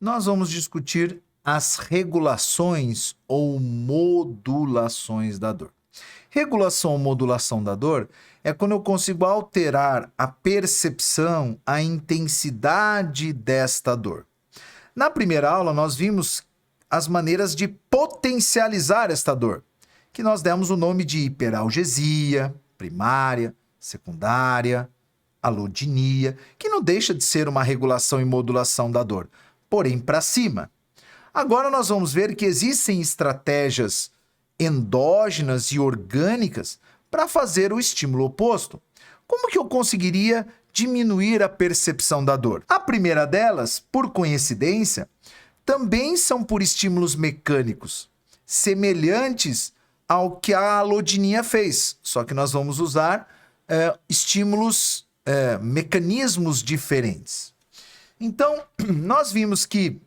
nós vamos discutir as regulações ou modulações da dor. Regulação ou modulação da dor é quando eu consigo alterar a percepção, a intensidade desta dor. Na primeira aula, nós vimos as maneiras de potencializar esta dor, que nós demos o nome de hiperalgesia, primária, secundária, alodinia, que não deixa de ser uma regulação e modulação da dor, porém para cima. Agora nós vamos ver que existem estratégias endógenas e orgânicas para fazer o estímulo oposto. Como que eu conseguiria diminuir a percepção da dor? A primeira delas, por coincidência, também são por estímulos mecânicos, semelhantes ao que a alodinia fez, só que nós vamos usar estímulos, mecanismos diferentes. Então, nós vimos que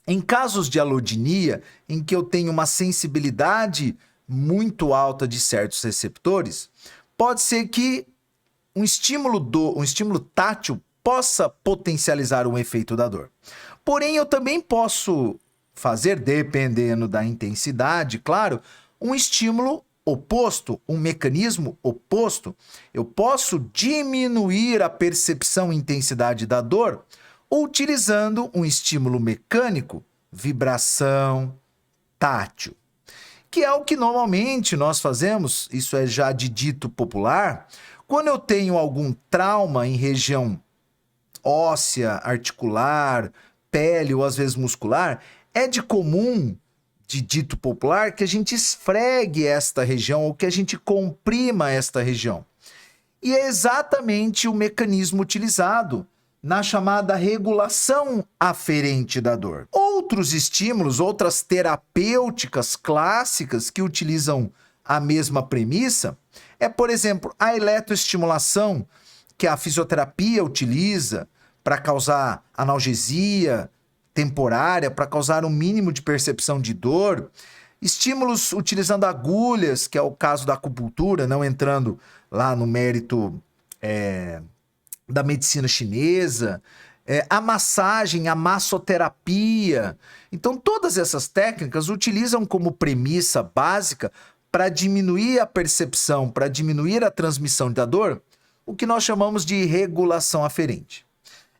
em casos de alodinia, em que eu tenho uma sensibilidade muito alta de certos receptores, pode ser que um estímulo tátil possa potencializar o efeito da dor. Porém, eu também posso fazer, dependendo da intensidade, claro, um estímulo oposto, um mecanismo oposto. Eu posso diminuir a percepção e intensidade da dor utilizando um estímulo mecânico, vibração, tátil, que é o que normalmente nós fazemos, isso é já de dito popular, quando eu tenho algum trauma em região óssea, articular, pele ou às vezes muscular, é de comum, de dito popular, que a gente esfregue esta região ou que a gente comprima esta região. E é exatamente o mecanismo utilizado na chamada regulação aferente da dor. Outros estímulos, outras terapêuticas clássicas que utilizam a mesma premissa é, por exemplo, a eletroestimulação, que a fisioterapia utiliza para causar analgesia temporária, para causar um mínimo de percepção de dor. Estímulos utilizando agulhas, que é o caso da acupuntura, não entrando lá no mérito da medicina chinesa, a massagem, a massoterapia. Então, todas essas técnicas utilizam como premissa básica para diminuir a percepção, para diminuir a transmissão da dor, o que nós chamamos de regulação aferente.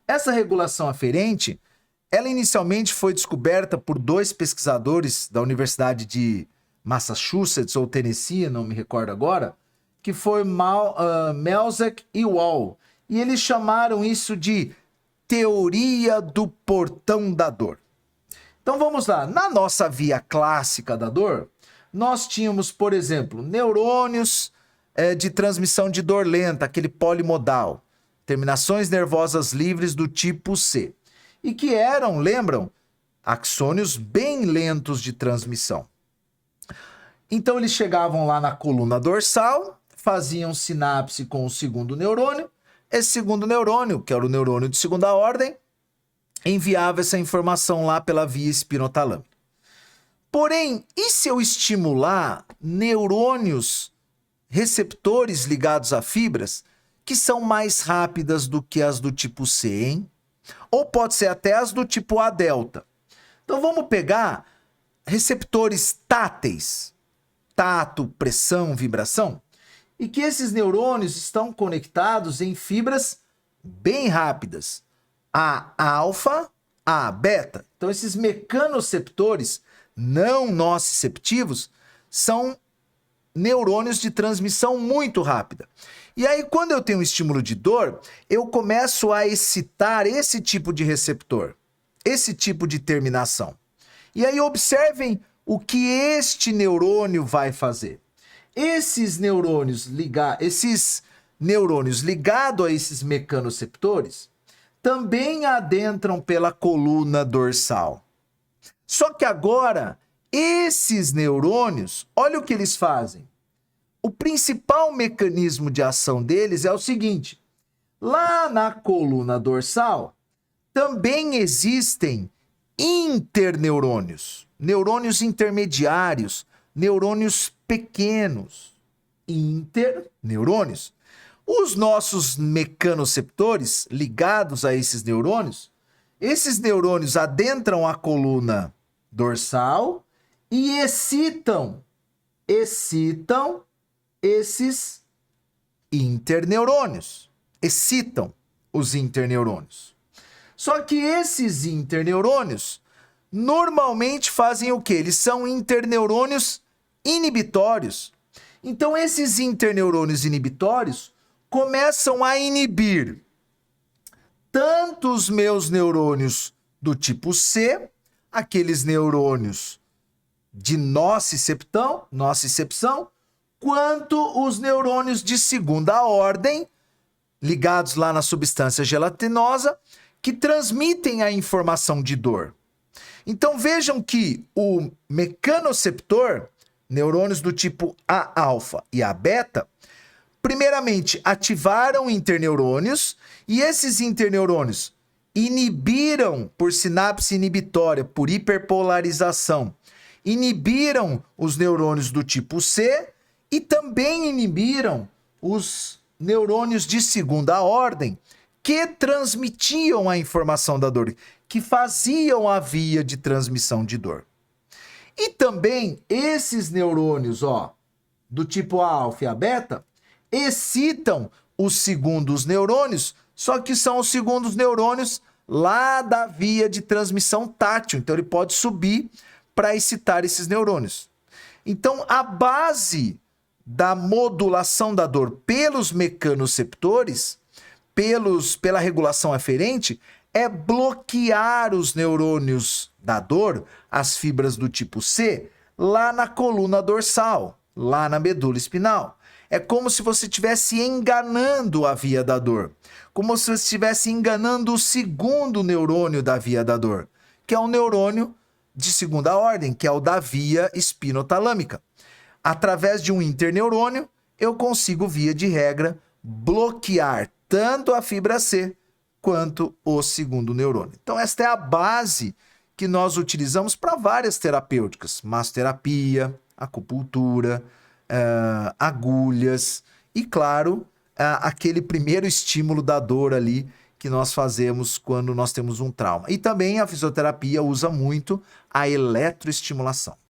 Essa regulação aferente, ela inicialmente foi descoberta por dois pesquisadores da Universidade de Massachusetts ou Tennessee, não me recordo agora, que foi Melzack e Wall. E eles chamaram isso de teoria do portão da dor. Então vamos lá. Na nossa via clássica da dor, nós tínhamos, por exemplo, neurônios de transmissão de dor lenta, aquele polimodal, terminações nervosas livres do tipo C, e que eram, lembram, axônios bem lentos de transmissão. Então eles chegavam lá na coluna dorsal, faziam sinapse com o segundo neurônio. Esse segundo neurônio, que era o neurônio de segunda ordem, enviava essa informação lá pela via espinotalâmica. Porém, e se eu estimular neurônios receptores ligados a fibras que são mais rápidas do que as do tipo C, hein? Ou pode ser até as do tipo A delta. Então vamos pegar receptores táteis, tato, pressão, vibração, e que esses neurônios estão conectados em fibras bem rápidas, a alfa, a beta. Então esses mecanoceptores não nociceptivos são neurônios de transmissão muito rápida. E aí, quando eu tenho um estímulo de dor, eu começo a excitar esse tipo de receptor, esse tipo de terminação. E aí, observem o que este neurônio vai fazer. Esses neurônios ligados a esses mecanoceptores também adentram pela coluna dorsal. Só que agora, esses neurônios, olha o que eles fazem. O principal mecanismo de ação deles é o seguinte: lá na coluna dorsal também existem interneurônios, neurônios intermediários, neurônios pequenos, interneurônios. Os nossos mecanoceptores ligados a esses neurônios, Esses neurônios adentram a coluna dorsal e excitam esses interneurônios. Excitam os interneurônios. Só que esses interneurônios normalmente fazem o quê? Eles são interneurônios inibitórios. Então, esses interneurônios inibitórios começam a inibir tanto os meus neurônios do tipo C, aqueles neurônios de nocicepção, quanto os neurônios de segunda ordem, ligados lá na substância gelatinosa, que transmitem a informação de dor. Então vejam que o mecanoceptor, neurônios do tipo A-alfa e A-beta, primeiramente ativaram interneurônios e esses interneurônios inibiram por sinapse inibitória, por hiperpolarização, inibiram os neurônios do tipo C e também inibiram os neurônios de segunda ordem que transmitiam a informação da dor, que faziam a via de transmissão de dor. E também esses neurônios, do tipo A-alfa e A-beta, excitam os segundos neurônios, só que são os segundos neurônios lá da via de transmissão tátil. Então ele pode subir para excitar esses neurônios. Então a base da modulação da dor pelos mecanoceptores, pela regulação aferente, é bloquear os neurônios da dor, as fibras do tipo C, lá na coluna dorsal, lá na medula espinal. É como se você estivesse enganando a via da dor, como se você estivesse enganando o segundo neurônio da via da dor, que é um neurônio de segunda ordem, que é o da via espinotalâmica. Através de um interneurônio, eu consigo, via de regra, bloquear tanto a fibra C quanto o segundo neurônio. Então, esta é a base que nós utilizamos para várias terapêuticas, massoterapia, acupuntura, agulhas e, claro, aquele primeiro estímulo da dor ali que nós fazemos quando nós temos um trauma. E também a fisioterapia usa muito a eletroestimulação.